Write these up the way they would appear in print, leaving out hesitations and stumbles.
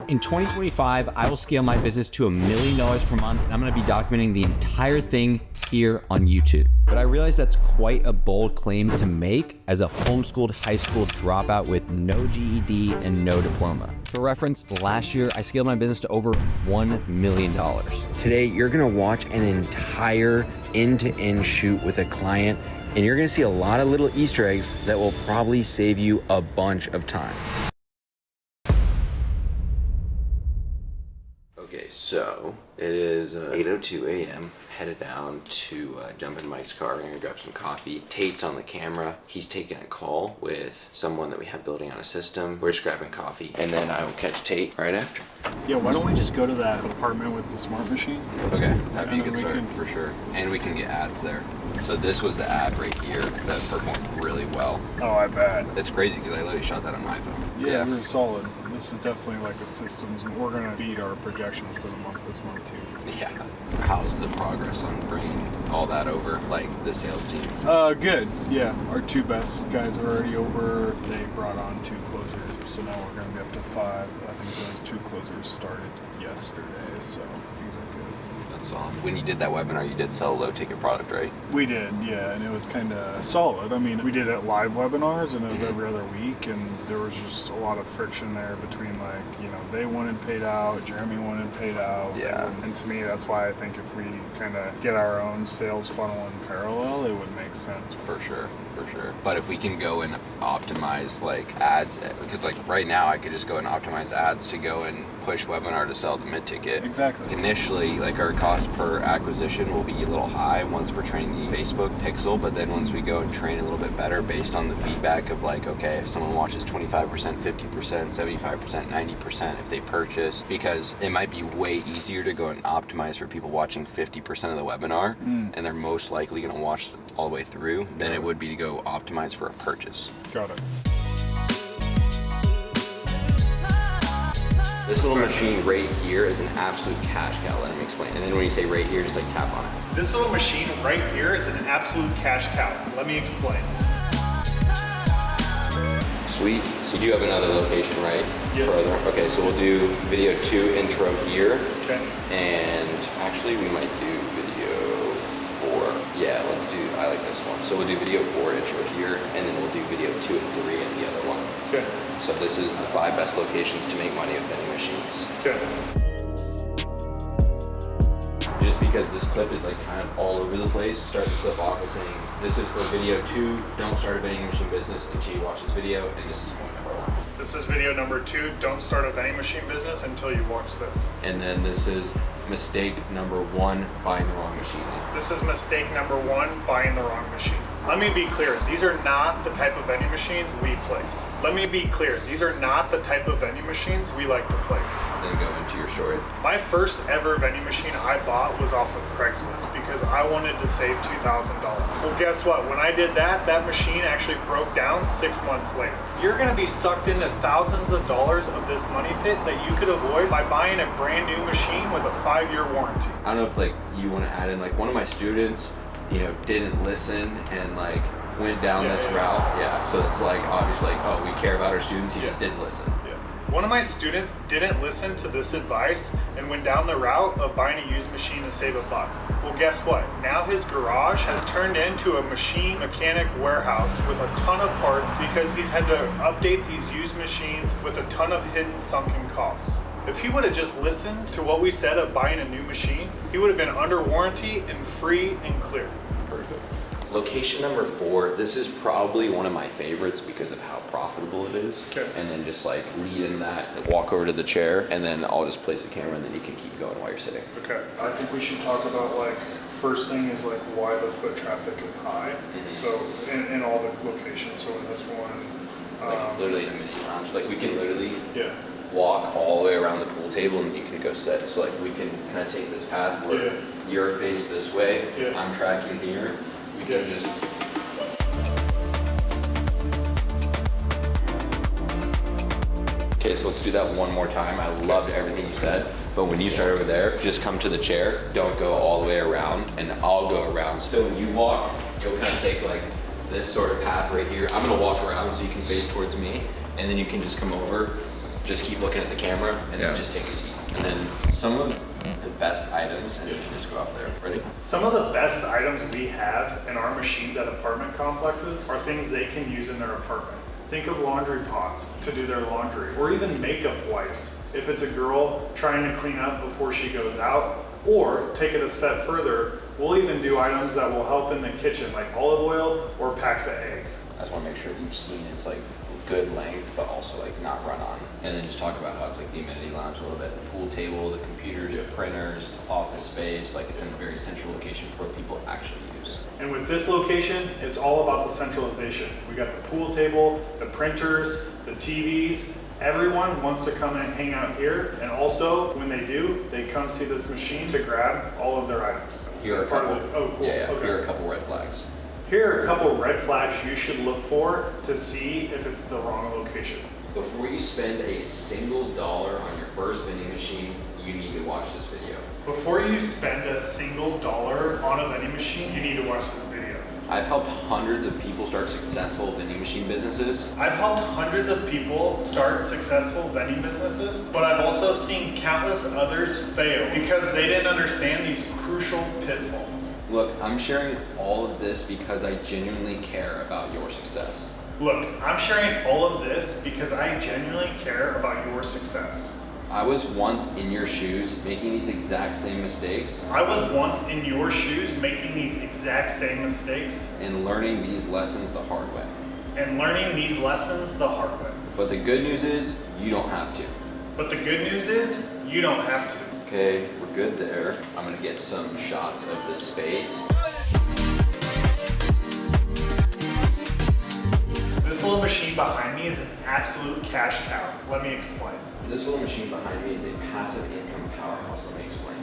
In 2025, I will scale my business to $1 million per month, and I'm gonna be documenting the entire thing here on YouTube. But I realize that's quite a bold claim to make as a homeschooled high school dropout with no GED and no diploma. For reference, last year I scaled my business to over $1 million. Today, you're gonna watch an entire end-to-end shoot with a client, and you're gonna see a lot of little Easter eggs that will probably save you a bunch of time. Okay, so it is 8:02 a.m. Headed down to jump in Mike's car. We're gonna grab some coffee. Tate's on the camera. He's taking a call with someone that we have building on a system. We're just grabbing coffee, and then I will catch Tate right after. Yeah, why don't we just go to that apartment with the smart machine? Okay, that'd be a good start for sure. And we can get ads there. So this was the ad right here that performed really well. Oh, I bet. It's crazy because I literally shot that on my phone. Yeah, we were solid. This is definitely like a systems. We're gonna beat our projections for the month this month too. Yeah. How's the progress on bringing all that over, like the sales team? Good. Yeah, our two best guys are already over. They brought on 2 closers, so now we're gonna be up to 5. I think those 2 closers started yesterday, so things are good. That's all. When you did that webinar, you did sell a low ticket product, right? We did, yeah, and it was kind of solid. I mean, we did it live webinars, and it was every other week, and there was just a lot of friction there between, like, you know, they wanted paid out, Jeremy wanted paid out. Yeah. And to me, that's why I think if we kind of get our own sales funnel in parallel, it would make sense. For sure. But if we can go and optimize like ads, because like right now I could just go and optimize ads to go and push webinar to sell the mid-ticket. Exactly. Initially, like our cost per acquisition will be a little high once we're training the Facebook pixel, but then once we go and train a little bit better based on the feedback of like, okay, if someone watches 25%, 50%, 75%, 90%, if they purchase, because it might be way easier to go and optimize for people watching 50% of the webinar, and they're most likely going to watch all the way through, than it would be to go optimize for a purchase. Got it. This little machine right here is an absolute cash cow. Let me explain. And then when you say right here, just like tap on it. This little machine right here is an absolute cash cow. Let me explain. Sweet. So you do have another location, right? Yeah. Further. Okay, so we'll do video 2 intro here. Okay. And actually we might do video 4. Yeah, let's do, I like this one. So we'll do video 4 intro here, and then we'll do video 2 and 3 in the other one. Okay. So this is the 5 best locations to make money with vending machines. Okay. Just because this clip is like kind of all over the place, start the clip off with saying, this is for video 2, don't start a vending machine business until you watch this video, and this is point number 1. This is video number 2, don't start a vending machine business until you watch this. And then this is mistake number 1, buying the wrong machine. This is mistake number 1, buying the wrong machine. Let me be clear, these are not the type of vending machines we place. Let me be clear, these are not the type of vending machines we like to place. Then go into your story. My first ever vending machine I bought was off of Craigslist because I wanted to save $2,000. So guess what? When I did that, that machine actually broke down 6 months later. You're gonna be sucked into thousands of dollars of this money pit that you could avoid by buying a brand new machine with a 5-year warranty. I don't know if like you want to add in, like one of my students, you know, didn't listen and like went down this route. Yeah, so it's like obviously like, oh, we care about our students, he just didn't listen. Yeah. One of my students didn't listen to this advice and went down the route of buying a used machine to save $1. Well, guess what? Now his garage has turned into a machine mechanic warehouse with a ton of parts because he's had to update these used machines with a ton of hidden sunken costs. If he would have just listened to what we said of buying a new machine, he would have been under warranty and free and clear. Perfect. Location number 4, this is probably one of my favorites because of how profitable it is. Okay. And then just like lead in that, walk over to the chair, and then I'll just place the camera and then you can keep going while you're sitting. Okay. I think we should talk about like, first thing is like why the foot traffic is high. So in all the locations, so in this one. Like it's literally a mini lounge. Like we can literally Yeah. walk all the way around the pool table and you can go sit. So like we can kind of take this path where you're faced this way, I'm tracking here. We can just. Okay, so let's do that one more time. I loved everything you said, but when you start over there, just come to the chair. Don't go all the way around, and I'll go around. So when you walk, you'll kind of take like this sort of path right here. I'm gonna walk around so you can face towards me, and then you can just come over, Just keep looking at the camera and then just take a seat. And then some of the best items, and you can just go off there. Ready? Some of the best items we have in our machines at apartment complexes are things they can use in their apartment. Think of laundry pots to do their laundry, or even makeup wipes if it's a girl trying to clean up before she goes out. Or take it a step further, we'll even do items that will help in the kitchen, like olive oil or packs of eggs. I just want to make sure that you've seen it's like good length, but also like not run on. And then just talk about how it's like the amenity lounge a little bit. The pool table, the computers, the printers, office space, like it's in a very central location for what people actually use. And with this location, it's all about the centralization. We got the pool table, the printers, the TVs. Everyone wants to come and hang out here. And also, when they do, they come see this machine to grab all of their items. Here are a part couple. of the, oh, cool. Yeah, Okay. here are a couple red flags. Here are a couple red flags you should look for to see if it's the wrong location. Before you spend a single dollar on your first vending machine, you need to watch this video. Before you spend a single dollar on a vending machine, you need to watch this video. I've helped hundreds of people start successful vending machine businesses. I've helped hundreds of people start successful vending businesses, but I've also seen countless others fail because they didn't understand these crucial pitfalls. Look, I'm sharing all of this because I genuinely care about your success. Look, I'm sharing all of this because I genuinely care about your success. I was once in your shoes making these exact same mistakes I was once in your shoes making these exact same mistakes and learning these lessons the hard way. and learning these lessons the hard way. But the good news is, you don't have to. But the good news is, you don't have to. Okay, we're good there. I'm gonna get some shots of the space. This little machine behind me is an absolute cash cow. Let me explain. This little machine behind me is a passive income powerhouse. Let me explain.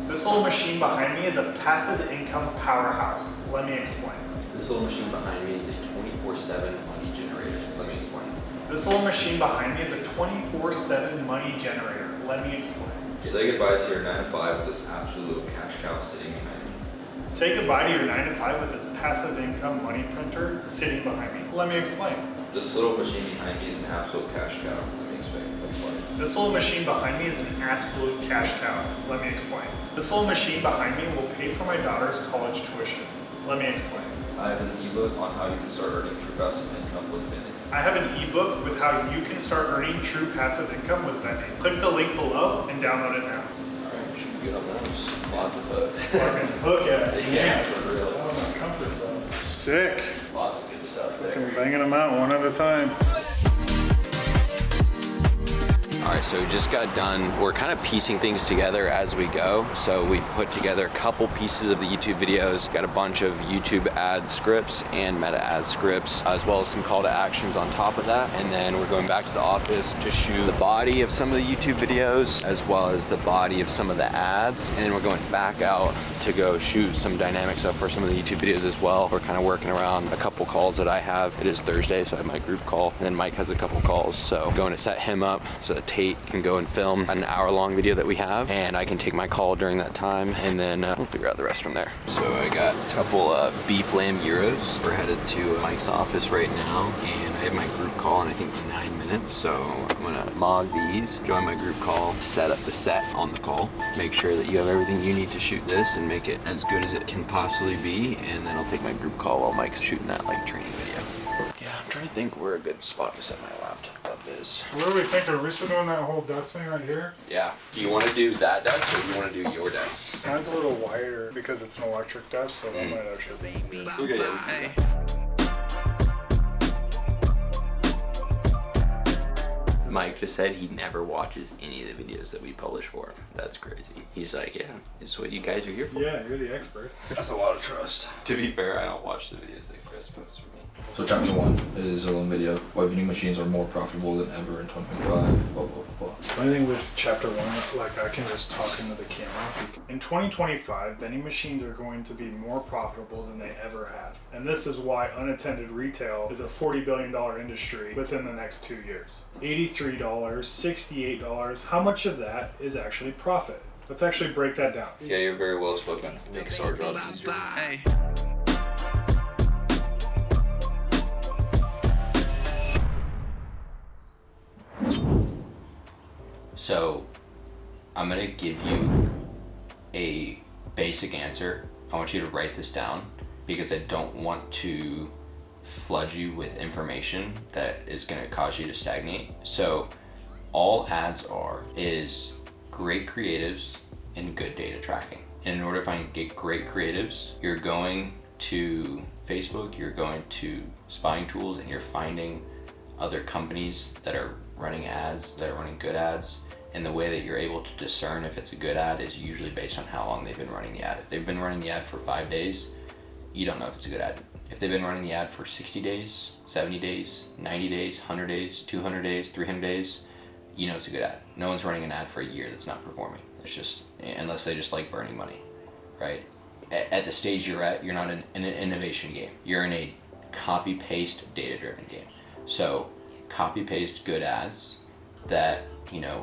This little machine behind me is a passive income powerhouse. Let me explain. This little machine behind me is a 24/7 money generator. Let me explain. This little machine behind me is a 24/7 money generator. Let me explain. Say goodbye to your 9 to 5 with this absolute little cash cow sitting behind me. Say goodbye to your 9 to 5 with this passive income money printer sitting behind me. Let me explain. This little machine behind me is an absolute cash cow. Let me explain. This little machine behind me is an absolute cash cow. Let me explain. This little machine behind me will pay for my daughter's college tuition. Let me explain. I have an ebook on how you can start earning true passive income with Vending. I have an ebook with how you can start earning true passive income with Vending. Click the link below and download it now. Alright, we should be good on those. Lots of hooks. Fucking hook it. Yeah, for real. Out of my comfort zone. Sick. Lots of good stuff We're there. banging them out one at a time. All right, so we just got done. We're kind of piecing things together as we go. So we put together a couple pieces of the YouTube videos, got a bunch of YouTube ad scripts and meta ad scripts, as well as some call to actions on top of that. And then we're going back to the office to shoot the body of some of the YouTube videos, as well as the body of some of the ads. And then we're going back out to go shoot some dynamic stuff for some of the YouTube videos as well. We're kind of working around a couple calls that I have. It is Thursday, so I have my group call. And then Mike has a couple calls. So going to set him up so that Tate can go and film an hour-long video that we have, and I can take my call during that time, and then we'll figure out the rest from there. So I got a couple beef lamb gyros. We're headed to Mike's office right now, and I have my group call in I think 9 minutes, so I'm gonna mog these, join my group call, set up the set on the call, make sure that you have everything you need to shoot this and make it as good as it can possibly be, and then I'll take my group call while Mike's shooting that like training video. Yeah, I'm trying to think where a good spot to set my laptop is. What do we think? Are we still doing that whole desk thing right here? Yeah. Do you want to do that desk or do you want to do your desk? Mine's a little wider because it's an electric desk, so that might actually be. Look at it. Mike just said he never watches any of the videos that we publish for him. That's crazy. He's like, yeah, it's what you guys are here for. Yeah, you're the experts. That's a lot of trust. To be fair, I don't watch the videos that Chris posts for me. So chapter 1 is a little video. Why vending machines are more profitable than ever in 2025. Blah, blah, blah, blah. Funny thing with chapter 1, like I can just talk into the camera. In 2025, vending machines are going to be more profitable than they ever have. And this is why unattended retail is a $40 billion industry within the next 2 years. $83, $68, how much of that is actually profit? Let's actually break that down. Yeah, you're very well spoken. Makes our job easier. So I'm gonna give you a basic answer. I want you to write this down because I don't want to flood you with information that is gonna cause you to stagnate. So all ads is great creatives and good data tracking. And in order to get great creatives, you're going to Facebook, you're going to spying tools, and you're finding other companies that are running ads, that are running good ads. And the way that you're able to discern if it's a good ad is usually based on how long they've been running the ad. If they've been running the ad for 5 days, you don't know if it's a good ad. If they've been running the ad for 60 days, 70 days, 90 days, 100 days, 200 days, 300 days, you know it's a good ad. No one's running an ad for a year that's not performing. It's just, unless they just like burning money, right? At the stage you're at, you're not in an innovation game. You're in a copy-paste, data-driven game. So copy-paste good ads that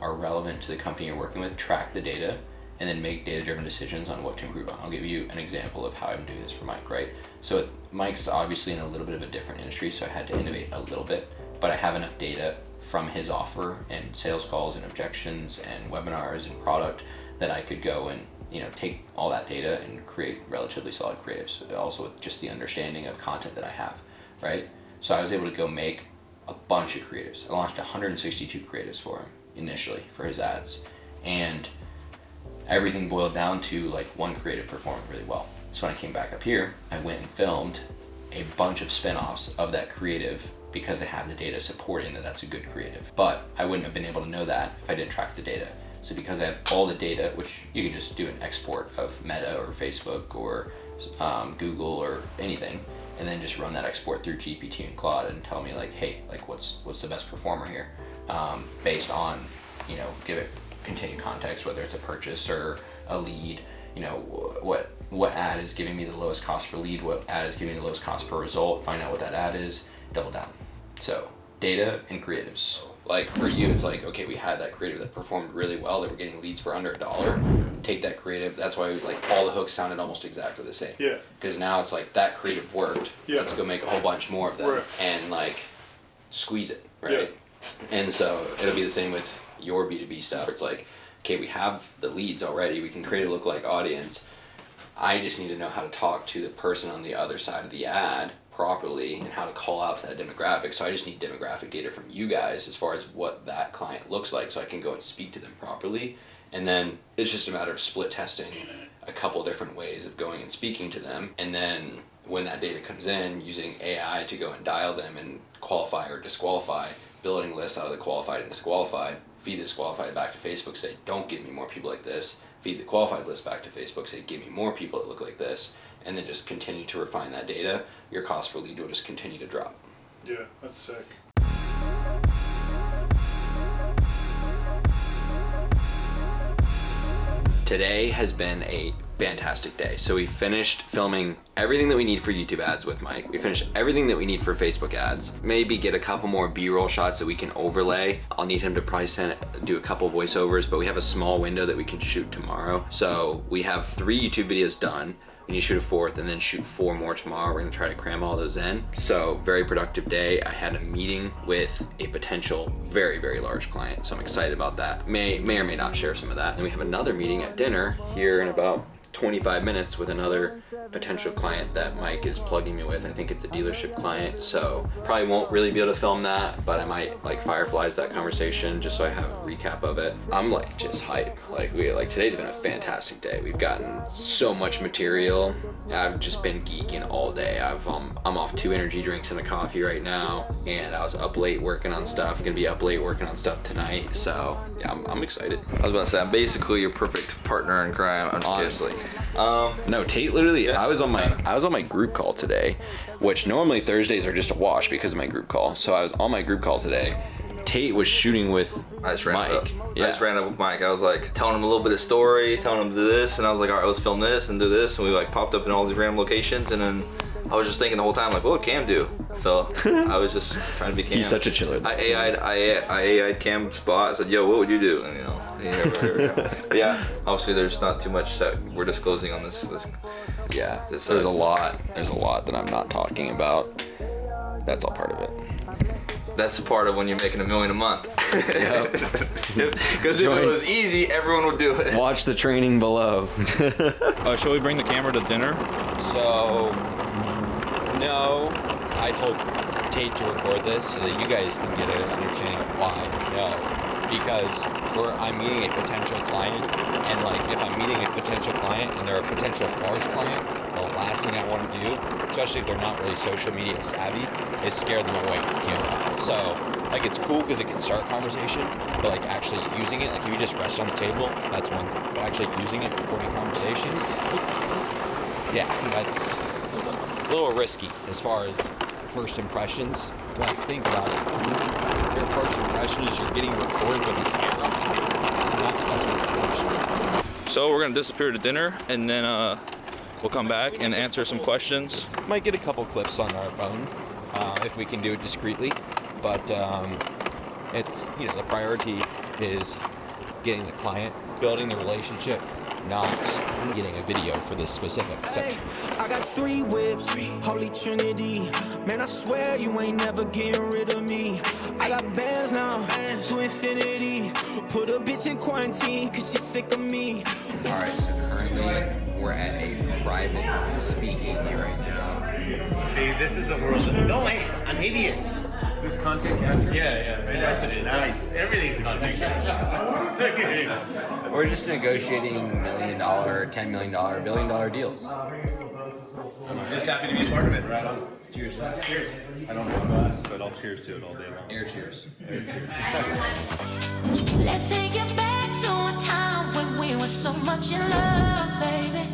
are relevant to the company you're working with, track the data, and then make data-driven decisions on what to improve on. I'll give you an example of how I'm doing this for Mike, right? So Mike's obviously in a little bit of a different industry, so I had to innovate a little bit, but I have enough data from his offer and sales calls and objections and webinars and product that I could go and take all that data and create relatively solid creatives, also with just the understanding of content that I have, right? So I was able to go make a bunch of creatives. I launched 162 creatives for him initially for his ads, and everything boiled down to like one creative performed really well. So when I came back up here, I went and filmed a bunch of spin-offs of that creative because I have the data supporting that that's a good creative. But I wouldn't have been able to know that if I didn't track the data. So because I have all the data, which you can just do an export of Meta or Facebook or Google or anything, and then just run that export through GPT and Claude and tell me like, hey, like what's the best performer here, based on, give it continued context, whether it's a purchase or a lead, what ad is giving me the lowest cost per lead, what ad is giving me the lowest cost per result, find out what that ad is, double down. So data and creatives. Like for you, it's like, okay, we had that creative that performed really well. They were getting leads for under $1. Take that creative. That's why like all the hooks sounded almost exactly the same. Yeah. Because now it's like that creative worked. Yeah. Let's go make a whole bunch more of them and like squeeze it, right? Yeah. And so it'll be the same with your B2B stuff. It's like, okay, we have the leads already. We can create a lookalike audience. I just need to know how to talk to the person on the other side of the ad properly and how to call out to that demographic. So I just need demographic data from you guys as far as what that client looks like so I can go and speak to them properly. And then it's just a matter of split testing a couple different ways of going and speaking to them. And then when that data comes in, using AI to go and dial them and qualify or disqualify, building lists out of the qualified and disqualified, feed the disqualified back to Facebook, say, don't give me more people like this. Feed the qualified list back to Facebook, say, give me more people that look like this. And then just continue to refine that data, your cost per lead will just continue to drop. Yeah, that's sick. Today has been a fantastic day. So we finished filming everything that we need for YouTube ads with Mike. We finished everything that we need for Facebook ads. Maybe get a couple more B-roll shots that we can overlay. I'll need him to probably do a couple voiceovers, but we have a small window that we can shoot tomorrow. So we have 3 YouTube videos done. We need to shoot a 4th and then shoot 4 more tomorrow. We're gonna try to cram all those in. So very productive day. I had a meeting with a potential very, very large client. So I'm excited about that. May or may not share some of that. And we have another meeting at dinner here in about 25 minutes with another potential client that Mike is plugging me with. I think it's a dealership client, so probably won't really be able to film that, but I might like fireflies that conversation just so I have a recap of it. I'm like just hype. Like today's been a fantastic day. We've gotten so much material. I've just been geeking all day. I'm off 2 energy drinks and a coffee right now, and I was up late working on stuff. I'm gonna be up late working on stuff tonight, so yeah, I'm excited. I was about to say, I'm basically your perfect partner in crime. I'm just Honestly. kidding. No, Tate literally, I was on my group call today, which normally Thursdays are just a wash because of my group call. So I was on my group call today. Tate was shooting with Mike. I just ran up with Mike. I was like telling him a little bit of story, telling him to do this, and I was like, all right, let's film this and do this. And we like popped up in all these random locations, and then I was just thinking the whole time, like, what would Cam do? So I was just trying to be Cam. He's such a chiller. I AI'd Cam's spot. I said, yo, what would you do? And he never. But yeah, obviously there's not too much that we're disclosing on this. Yeah, there's a lot that I'm not talking about. That's all part of it. That's the part of when you're making $1 million a month. Because if Join. it was easy, everyone would do it. Watch the training below. Shall we bring the camera to dinner? So, no, I told Tate to record this so that you guys can get an understanding of why. No, because I'm meeting a potential client, and like if I'm meeting a potential client and they're a potential bars client, the last thing I want to do, especially if they're not really social media savvy, is scare them away from the camera. So, like, it's cool because it can start a conversation, but like actually using it, like if you just rest on the table, that's one thing. But actually using it, recording conversation, yeah, that's a little risky as far as first impressions. Like, think about it. Your first impression is you're getting recorded with a camera. Not the best first impression. So we're gonna disappear to dinner, and then we'll come back and answer some questions. Might get a couple clips on our phone if we can do it discreetly, but it's, you know, the priority is getting the client, building the relationship, not getting a video for this specific section. I got 3 whips, holy trinity. Man, I swear you ain't never getting rid of me. I got bands now, to infinity. Put a bitch in quarantine, cause she's sick of me. Alright, so currently we're at a private speakeasy right now. See, this is a world of... No, wait, I'm hideous. Is this content capture? Yeah. Yes, it is. Nice. Everything's content capture. We're just negotiating $1 million, $10 million, $1 billion deals. I'm just happy to be a part of it. Right on. Cheers. Cheers. I don't have a glass, but I'll cheers to it all day long. Air cheers. Let's take it back to a time when we were so much in love, baby.